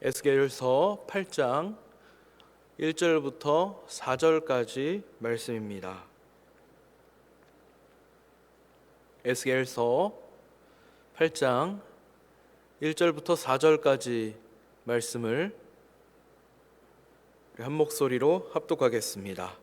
에스겔서 8장 1절부터 4절까지 말씀입니다. 에스겔서 8장 1절부터 4절까지 말씀을 한 목소리로 합독하겠습니다.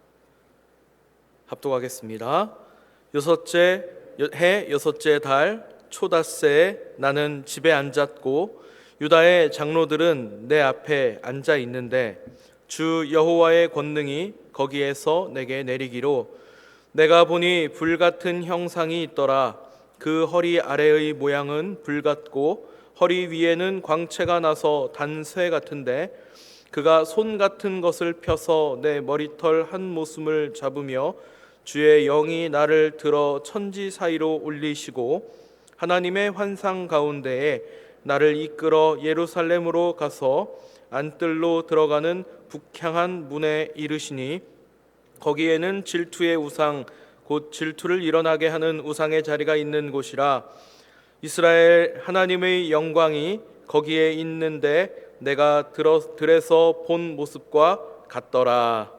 여섯째 해 여섯째 달 초닷새에 나는 집에 앉았고 유다의 장로들은 내 앞에 앉아 있는데 주 여호와의 권능이 거기에서 내게 내리기로 내가 보니 불같은 형상이 있더라. 그 허리 아래의 모양은 불같고 허리 위에는 광채가 나서 단쇠 같은데 그가 손 같은 것을 펴서 내 머리털 한 모숨을 잡으며 주의 영이 나를 들어 천지 사이로 올리시고 하나님의 환상 가운데에 나를 이끌어 예루살렘으로 가서 안뜰로 들어가는 북향한 문에 이르시니 거기에는 질투의 우상 곧 질투를 일어나게 하는 우상의 자리가 있는 곳이라. 이스라엘 하나님의 영광이 거기에 있는데 내가 들에서 본 모습과 같더라.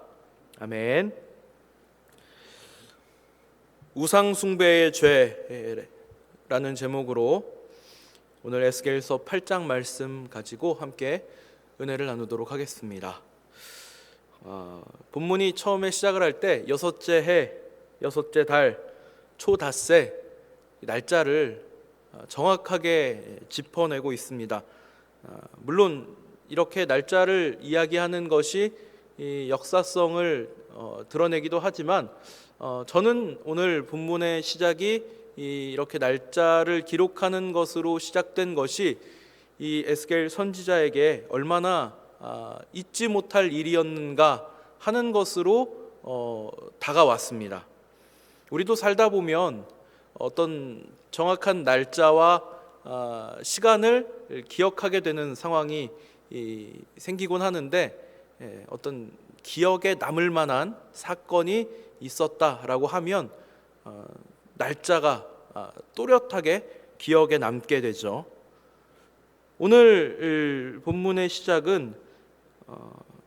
아멘. 우상 숭배의 죄라는 제목으로 오늘 에스겔서 8장 말씀 가지고 함께 은혜를 나누도록 하겠습니다. 본문이 처음에 시작을 할 때 여섯째 해 여섯째 달 초닷새 날짜를 정확하게 짚어내고 있습니다. 물론 이렇게 날짜를 이야기하는 것이 이 역사성을 드러내기도 하지만 저는 오늘 본문의 시작이 이렇게 날짜를 기록하는 것으로 시작된 것이 이 에스겔 선지자에게 얼마나 잊지 못할 일이었는가 하는 것으로 다가왔습니다. 우리도 살다 보면 어떤 정확한 날짜와 시간을 기억하게 되는 상황이 생기곤 하는데 어떤 기억에 남을 만한 사건이 있었다라고 하면 날짜가 또렷하게 기억에 남게 되죠. 오늘 본문의 시작은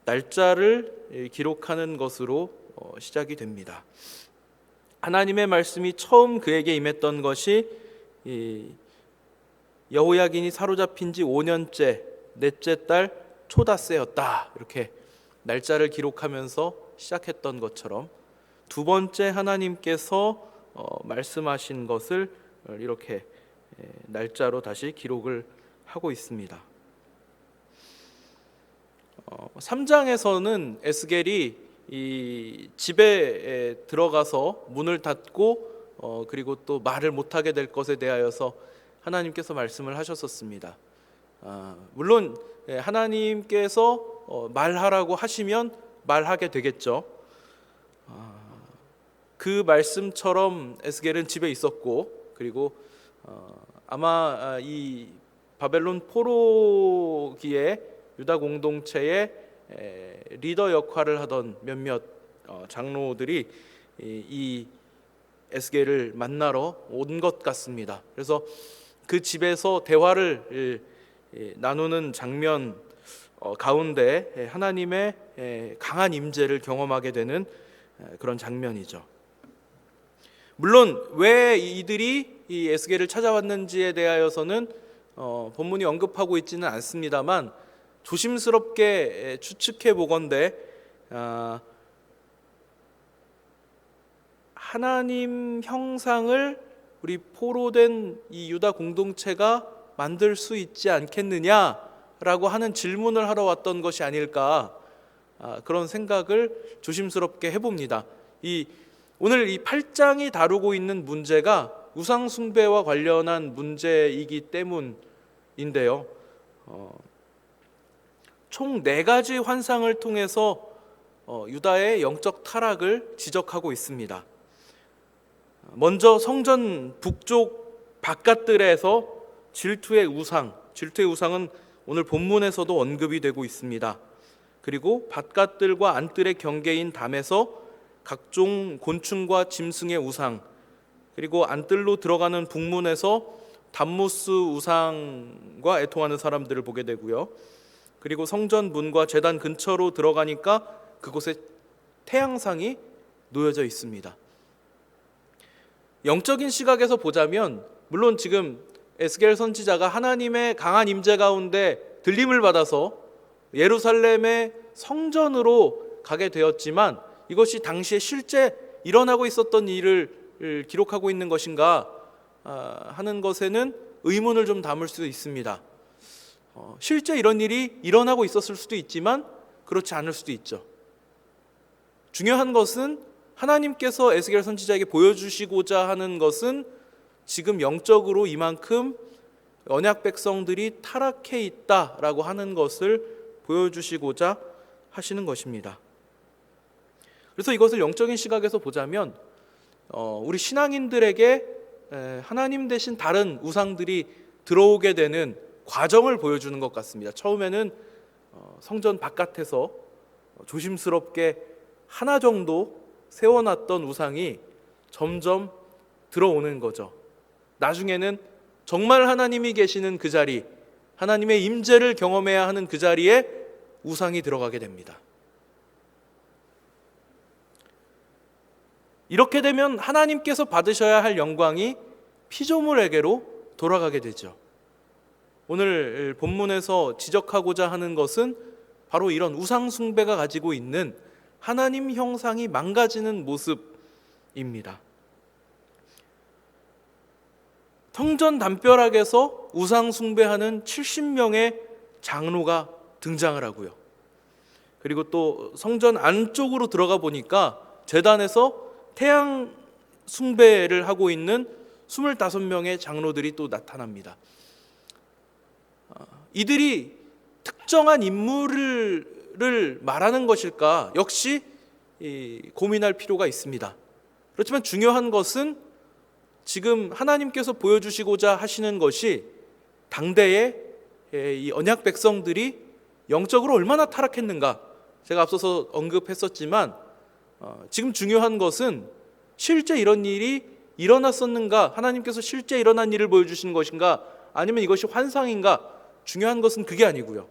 날짜를 기록하는 것으로 시작이 됩니다. 하나님의 말씀이 처음 그에게 임했던 것이 여호야긴이 사로잡힌 지 5년째 넷째 달 초닷새였다. 이렇게 날짜를 기록하면서 시작했던 것처럼 두 번째 하나님께서 말씀하신 것을 이렇게 날짜로 다시 기록을 하고 있습니다. 3장에서는 에스겔이 이 집에 들어가서 문을 닫고 그리고 또 말을 못하게 될 것에 대하여서 하나님께서 말씀을 하셨었습니다. 물론 하나님께서 말하라고 하시면 말하게 되겠죠. 그 말씀처럼 에스겔은 집에 있었고 그리고 아마 이 바벨론 포로기에 유다 공동체의 리더 역할을 하던 몇몇 장로들이 이 에스겔을 만나러 온 것 같습니다. 그래서 그 집에서 대화를 나누는 장면 가운데 하나님의 강한 임재를 경험하게 되는 그런 장면이죠. 물론 왜 이들이 이 에스겔을 찾아왔는지에 대하여서는 본문이 언급하고 있지는 않습니다만 조심스럽게 추측해 보건대 하나님 형상을 우리 포로된 이 유다 공동체가 만들 수 있지 않겠느냐라고 하는 질문을 하러 왔던 것이 아닐까, 그런 생각을 조심스럽게 해봅니다. 오늘 이 8장이 다루고 있는 문제가 우상 숭배와 관련한 문제이기 때문인데요. 총 4가지 환상을 통해서 유다의 영적 타락을 지적하고 있습니다. 먼저 성전 북쪽 바깥들에서 질투의 우상은 오늘 본문에서도 언급이 되고 있습니다. 그리고 바깥들과 안뜰의 경계인 담에서 각종 곤충과 짐승의 우상, 그리고 안뜰로 들어가는 북문에서 담무스 우상과 애통하는 사람들을 보게 되고요. 그리고 성전 문과 제단 근처로 들어가니까 그곳에 태양상이 놓여져 있습니다. 영적인 시각에서 보자면 물론 지금 에스겔 선지자가 하나님의 강한 임재 가운데 들림을 받아서 예루살렘의 성전으로 가게 되었지만 이것이 당시에 실제 일어나고 있었던 일을 기록하고 있는 것인가 하는 것에는 의문을 좀 담을 수 있습니다. 실제 이런 일이 일어나고 있었을 수도 있지만 그렇지 않을 수도 있죠. 중요한 것은 하나님께서 에스겔 선지자에게 보여주시고자 하는 것은 지금 영적으로 이만큼 언약 백성들이 타락해 있다라고 하는 것을 보여주시고자 하시는 것입니다. 그래서 이것을 영적인 시각에서 보자면 우리 신앙인들에게 하나님 대신 다른 우상들이 들어오게 되는 과정을 보여주는 것 같습니다. 처음에는 성전 바깥에서 조심스럽게 하나 정도 세워놨던 우상이 점점 들어오는 거죠. 나중에는 정말 하나님이 계시는 그 자리, 하나님의 임재를 경험해야 하는 그 자리에 우상이 들어가게 됩니다. 이렇게 되면 하나님께서 받으셔야 할 영광이 피조물에게로 돌아가게 되죠. 오늘 본문에서 지적하고자 하는 것은 바로 이런 우상 숭배가 가지고 있는 하나님 형상이 망가지는 모습입니다. 성전 담벼락에서 우상 숭배하는 70명의 장로가 등장을 하고요. 그리고 또 성전 안쪽으로 들어가 보니까 제단에서 태양 숭배를 하고 있는 25명의 장로들이 또 나타납니다. 이들이 특정한 인물을 말하는 것일까? 역시 고민할 필요가 있습니다. 그렇지만 중요한 것은 지금 하나님께서 보여주시고자 하시는 것이 당대의 이 언약 백성들이 영적으로 얼마나 타락했는가. 제가 앞서서 언급했었지만 지금 중요한 것은 실제 이런 일이 일어났었는가, 하나님께서 실제 일어난 일을 보여주시는 것인가, 아니면 이것이 환상인가. 중요한 것은 그게 아니고요.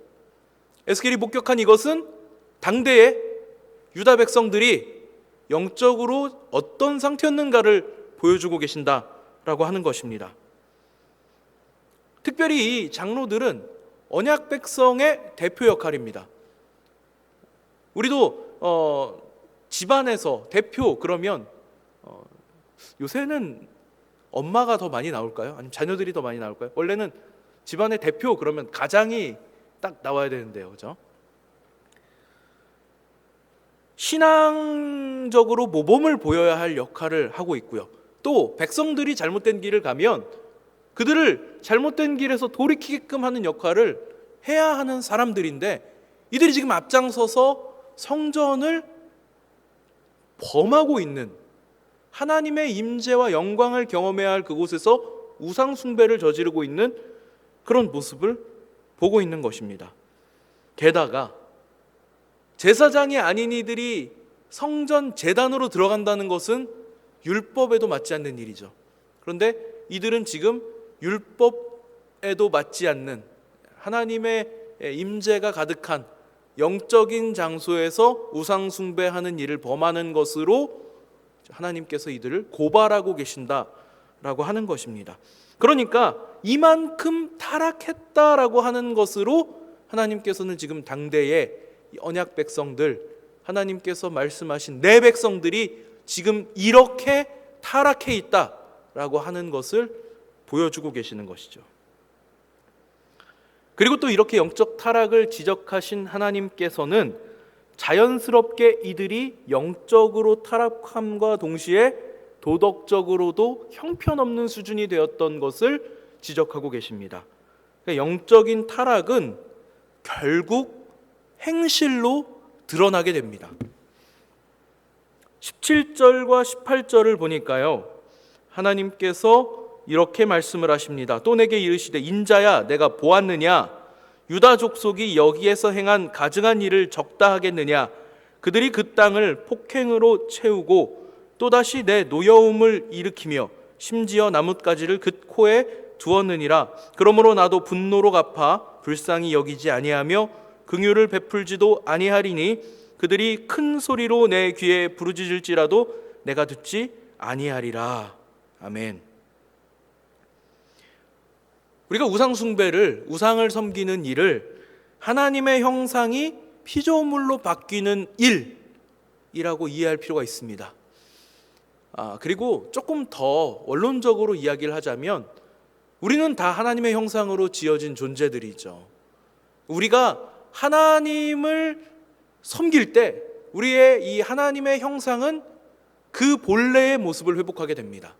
에스겔이 목격한 이것은 당대의 유다 백성들이 영적으로 어떤 상태였는가를 보여주고 계신다라고 하는 것입니다. 특별히 이 장로들은 언약 백성의 대표 역할입니다. 우리도 집안에서 대표 그러면 요새는 엄마가 더 많이 나올까요? 아니면 자녀들이 더 많이 나올까요? 원래는 집안의 대표 그러면 가장이 딱 나와야 되는데요, 그죠? 신앙적으로 모범을 보여야 할 역할을 하고 있고요. 또 백성들이 잘못된 길을 가면 그들을 잘못된 길에서 돌이키게끔 하는 역할을 해야 하는 사람들인데 이들이 지금 앞장서서 성전을 범하고 있는, 하나님의 임재와 영광을 경험해야 할 그곳에서 우상 숭배를 저지르고 있는 그런 모습을 보고 있는 것입니다. 게다가 제사장이 아닌 이들이 성전 제단으로 들어간다는 것은 율법에도 맞지 않는 일이죠. 그런데 이들은 지금 율법에도 맞지 않는 하나님의 임재가 가득한 영적인 장소에서 우상 숭배하는 일을 범하는 것으로 하나님께서 이들을 고발하고 계신다라고 하는 것입니다. 그러니까 이만큼 타락했다라고 하는 것으로 하나님께서는 지금 당대의 언약 백성들, 하나님께서 말씀하신 내 백성들이 지금 이렇게 타락해 있다라고 하는 것을 보여주고 계시는 것이죠. 그리고 또 이렇게 영적 타락을 지적하신 하나님께서는 자연스럽게 이들이 영적으로 타락함과 동시에 도덕적으로도 형편없는 수준이 되었던 것을 지적하고 계십니다. 그러니까 영적인 타락은 결국 행실로 드러나게 됩니다. 17절과 18절을 보니까요, 하나님께서 이렇게 말씀을 하십니다. 또 내게 이르시되 인자야 내가 보았느냐, 유다 족속이 여기에서 행한 가증한 일을 적다 하겠느냐. 그들이 그 땅을 폭행으로 채우고 또다시 내 노여움을 일으키며 심지어 나뭇가지를 그 코에 두었느니라. 그러므로 나도 분노로 갚아 불쌍히 여기지 아니하며 긍휼을 베풀지도 아니하리니 그들이 큰 소리로 내 귀에 부르짖을지라도 내가 듣지 아니하리라. 아멘. 우리가 우상 숭배를, 우상을 섬기는 일을 하나님의 형상이 피조물로 바뀌는 일이라고 이해할 필요가 있습니다. 그리고 조금 더 원론적으로 이야기를 하자면 우리는 다 하나님의 형상으로 지어진 존재들이죠. 우리가 하나님을 섬길 때 우리의 이 하나님의 형상은 그 본래의 모습을 회복하게 됩니다.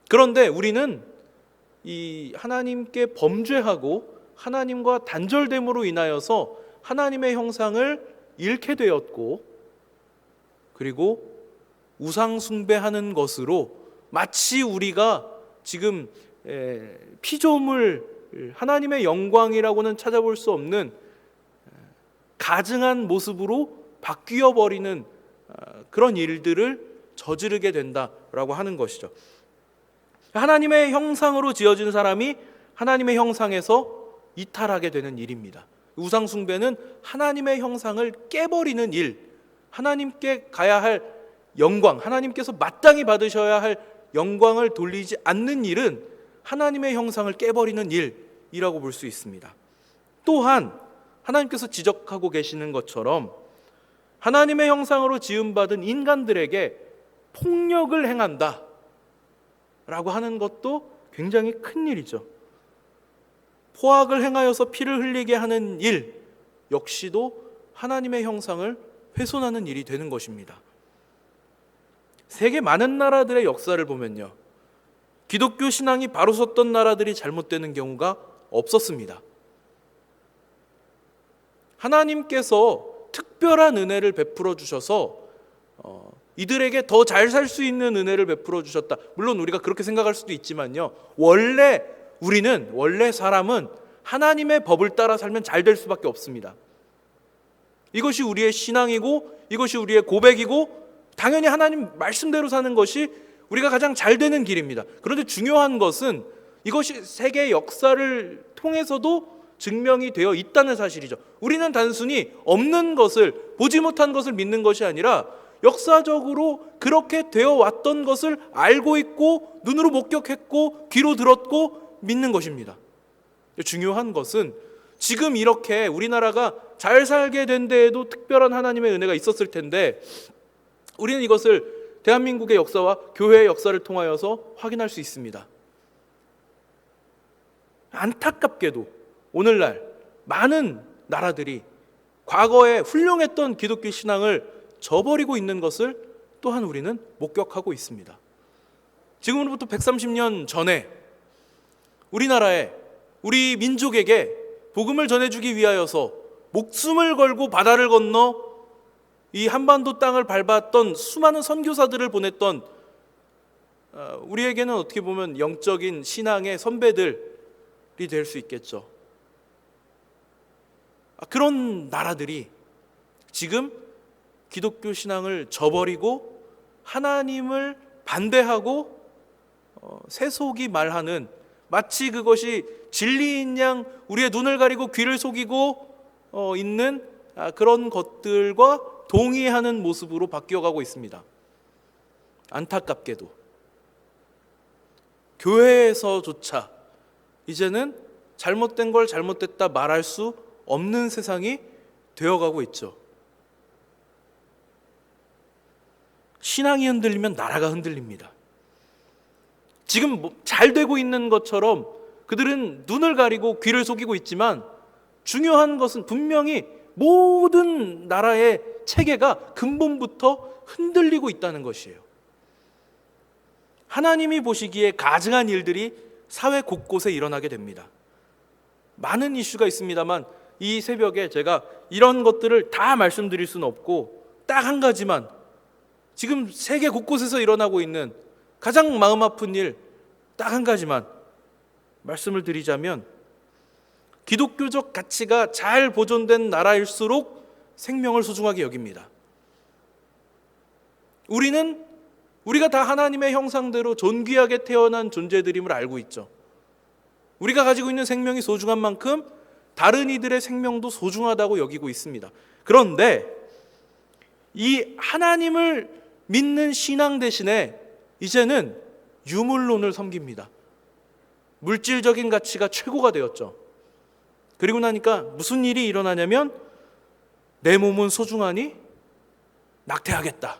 그런데 우리는 이 하나님께 범죄하고 하나님과 단절됨으로 인하여서 하나님의 형상을 잃게 되었고, 그리고 우상 숭배하는 것으로 마치 우리가 지금 피조물, 하나님의 영광이라고는 찾아볼 수 없는 가증한 모습으로 바뀌어 버리는 그런 일들을 저지르게 된다라고 하는 것이죠. 하나님의 형상으로 지어진 사람이 하나님의 형상에서 이탈하게 되는 일입니다. 우상 숭배는 하나님의 형상을 깨버리는 일, 하나님께 가야 할 영광, 하나님께서 마땅히 받으셔야 할 영광을 돌리지 않는 일은 하나님의 형상을 깨버리는 일이라고 볼 수 있습니다. 또한 하나님께서 지적하고 계시는 것처럼 하나님의 형상으로 지음받은 인간들에게 폭력을 행한다 라고 하는 것도 굉장히 큰 일이죠. 포악을 행하여서 피를 흘리게 하는 일 역시도 하나님의 형상을 훼손하는 일이 되는 것입니다. 세계 많은 나라들의 역사를 보면요, 기독교 신앙이 바로 섰던 나라들이 잘못되는 경우가 없었습니다. 하나님께서 특별한 은혜를 베풀어 주셔서 이들에게 더 잘 살 수 있는 은혜를 베풀어 주셨다. 물론 우리가 그렇게 생각할 수도 있지만요, 원래 사람은 하나님의 법을 따라 살면 잘 될 수밖에 없습니다. 이것이 우리의 신앙이고 이것이 우리의 고백이고 당연히 하나님 말씀대로 사는 것이 우리가 가장 잘 되는 길입니다. 그런데 중요한 것은 이것이 세계 역사를 통해서도 증명이 되어 있다는 사실이죠. 우리는 단순히 없는 것을, 보지 못한 것을 믿는 것이 아니라 역사적으로 그렇게 되어 왔던 것을 알고 있고 눈으로 목격했고 귀로 들었고 믿는 것입니다. 중요한 것은 지금 이렇게 우리나라가 잘 살게 된 데에도 특별한 하나님의 은혜가 있었을 텐데 우리는 이것을 대한민국의 역사와 교회의 역사를 통하여서 확인할 수 있습니다. 안타깝게도 오늘날 많은 나라들이 과거에 훌륭했던 기독교 신앙을 저버리고 있는 것을 또한 우리는 목격하고 있습니다. 지금으로부터 130년 전에 우리나라에, 우리 민족에게 복음을 전해주기 위하여서 목숨을 걸고 바다를 건너 이 한반도 땅을 밟았던 수많은 선교사들을 보냈던 우리에게는 어떻게 보면 영적인 신앙의 선배들이 될 수 있겠죠. 그런 나라들이 지금 기독교 신앙을 저버리고 하나님을 반대하고 세속이 말하는, 마치 그것이 진리인 양 우리의 눈을 가리고 귀를 속이고 있는 그런 것들과 동의하는 모습으로 바뀌어가고 있습니다. 안타깝게도 교회에서조차 이제는 잘못된 걸 잘못됐다 말할 수 없는 세상이 되어가고 있죠. 신앙이 흔들리면 나라가 흔들립니다. 지금 잘 되고 있는 것처럼 그들은 눈을 가리고 귀를 속이고 있지만 중요한 것은 분명히 모든 나라의 체계가 근본부터 흔들리고 있다는 것이에요. 하나님이 보시기에 가증한 일들이 사회 곳곳에 일어나게 됩니다. 많은 이슈가 있습니다만 이 새벽에 제가 이런 것들을 다 말씀드릴 수는 없고 딱 한 가지만, 지금 세계 곳곳에서 일어나고 있는 가장 마음 아픈 일 딱 한 가지만 말씀을 드리자면, 기독교적 가치가 잘 보존된 나라일수록 생명을 소중하게 여깁니다. 우리가 다 하나님의 형상대로 존귀하게 태어난 존재들임을 알고 있죠. 우리가 가지고 있는 생명이 소중한 만큼 다른 이들의 생명도 소중하다고 여기고 있습니다. 그런데 이 하나님을 믿는 신앙 대신에 이제는 유물론을 섬깁니다. 물질적인 가치가 최고가 되었죠. 그리고 나니까 무슨 일이 일어나냐면 내 몸은 소중하니 낙태하겠다.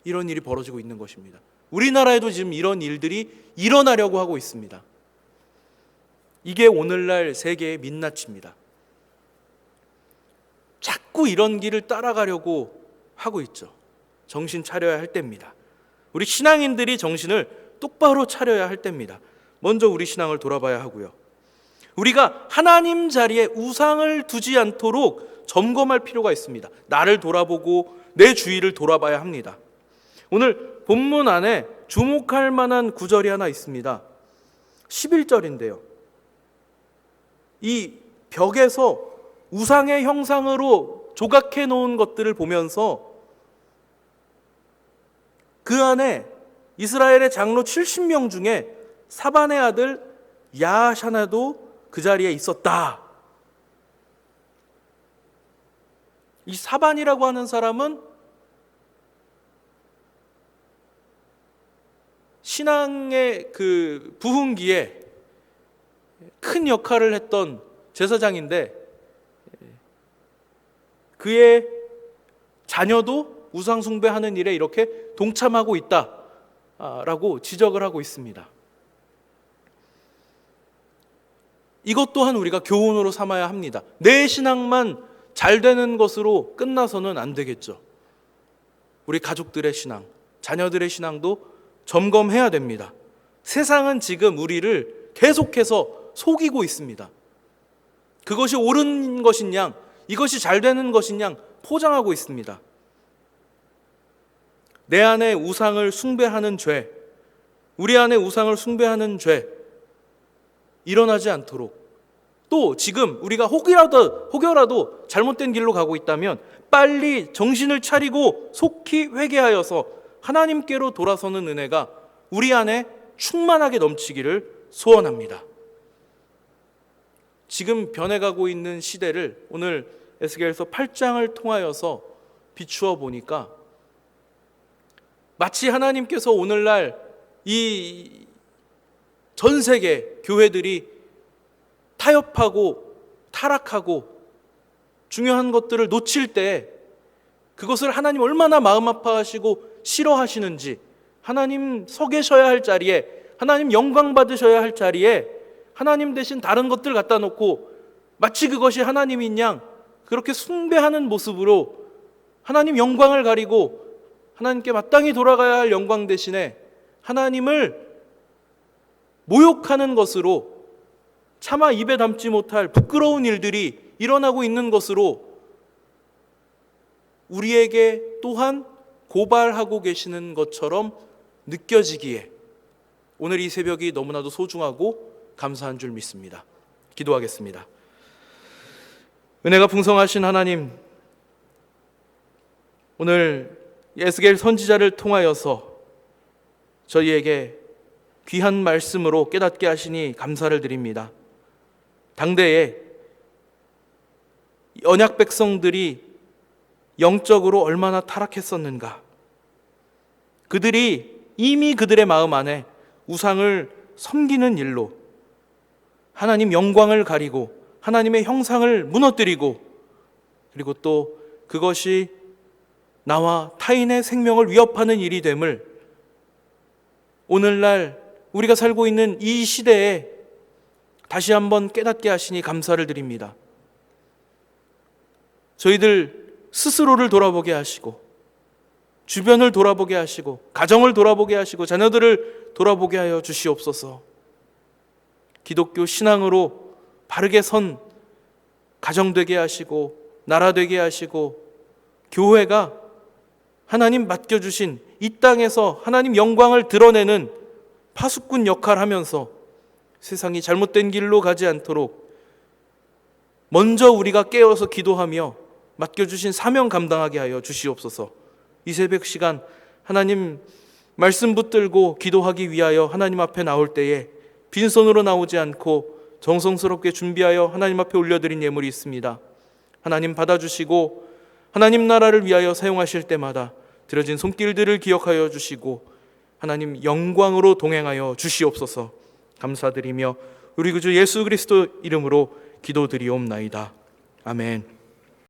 이런 일이 벌어지고 있는 것입니다. 우리나라에도 지금 이런 일들이 일어나려고 하고 있습니다. 이게 오늘날 세계의 민낯입니다. 자꾸 이런 길을 따라가려고 하고 있죠. 정신 차려야 할 때입니다. 우리 신앙인들이 정신을 똑바로 차려야 할 때입니다. 먼저 우리 신앙을 돌아봐야 하고요. 우리가 하나님 자리에 우상을 두지 않도록 점검할 필요가 있습니다. 나를 돌아보고 내 주위를 돌아봐야 합니다. 오늘 본문 안에 주목할 만한 구절이 하나 있습니다. 11절인데요. 이 벽에서 우상의 형상으로 조각해 놓은 것들을 보면서 그 안에 이스라엘의 장로 70명 중에 사반의 아들 야샤나도 그 자리에 있었다. 이 사반이라고 하는 사람은 신앙의 그 부흥기에 큰 역할을 했던 제사장인데 그의 자녀도 우상 숭배하는 일에 이렇게 동참하고 있다라고 지적을 하고 있습니다. 이것 또한 우리가 교훈으로 삼아야 합니다. 내 신앙만 잘 되는 것으로 끝나서는 안 되겠죠. 우리 가족들의 신앙, 자녀들의 신앙도 점검해야 됩니다. 세상은 지금 우리를 계속해서 속이고 있습니다. 그것이 옳은 것인 양, 이것이 잘 되는 것인 양 포장하고 있습니다. 내 안에 우상을 숭배하는 죄, 우리 안에 우상을 숭배하는 죄 일어나지 않도록, 또 지금 우리가 혹여라도 잘못된 길로 가고 있다면 빨리 정신을 차리고 속히 회개하여서 하나님께로 돌아서는 은혜가 우리 안에 충만하게 넘치기를 소원합니다. 지금 변해가고 있는 시대를 오늘 에스겔서 8장을 통하여서 비추어 보니까 마치 하나님께서 오늘날 이 전 세계 교회들이 타협하고 타락하고 중요한 것들을 놓칠 때 그것을 하나님 얼마나 마음 아파하시고 싫어하시는지, 하나님 서 계셔야 할 자리에, 하나님 영광 받으셔야 할 자리에 하나님 대신 다른 것들 갖다 놓고 마치 그것이 하나님인 양 그렇게 숭배하는 모습으로 하나님 영광을 가리고 하나님께 마땅히 돌아가야 할 영광 대신에 하나님을 모욕하는 것으로 차마 입에 담지 못할 부끄러운 일들이 일어나고 있는 것으로 우리에게 또한 고발하고 계시는 것처럼 느껴지기에 오늘 이 새벽이 너무나도 소중하고 감사한 줄 믿습니다. 기도하겠습니다. 은혜가 풍성하신 하나님, 오늘 에스겔 선지자를 통하여서 저희에게 귀한 말씀으로 깨닫게 하시니 감사를 드립니다. 당대에 언약 백성들이 영적으로 얼마나 타락했었는가. 그들이 이미 그들의 마음 안에 우상을 섬기는 일로 하나님 영광을 가리고 하나님의 형상을 무너뜨리고, 그리고 또 그것이 나와 타인의 생명을 위협하는 일이 됨을 오늘날 우리가 살고 있는 이 시대에 다시 한번 깨닫게 하시니 감사를 드립니다. 저희들 스스로를 돌아보게 하시고 주변을 돌아보게 하시고 가정을 돌아보게 하시고 자녀들을 돌아보게 하여 주시옵소서. 기독교 신앙으로 바르게 선 가정 되게 하시고 나라 되게 하시고 교회가 하나님 맡겨주신 이 땅에서 하나님 영광을 드러내는 파수꾼 역할을 하면서 세상이 잘못된 길로 가지 않도록 먼저 우리가 깨어서 기도하며 맡겨주신 사명 감당하게 하여 주시옵소서. 이 새벽 시간 하나님 말씀 붙들고 기도하기 위하여 하나님 앞에 나올 때에 빈손으로 나오지 않고 정성스럽게 준비하여 하나님 앞에 올려드린 예물이 있습니다. 하나님 받아주시고 하나님 나라를 위하여 사용하실 때마다 드려진 손길들을 기억하여 주시고 하나님 영광으로 동행하여 주시옵소서. 감사드리며 우리 구주 예수 그리스도 이름으로 기도드리옵나이다. 아멘.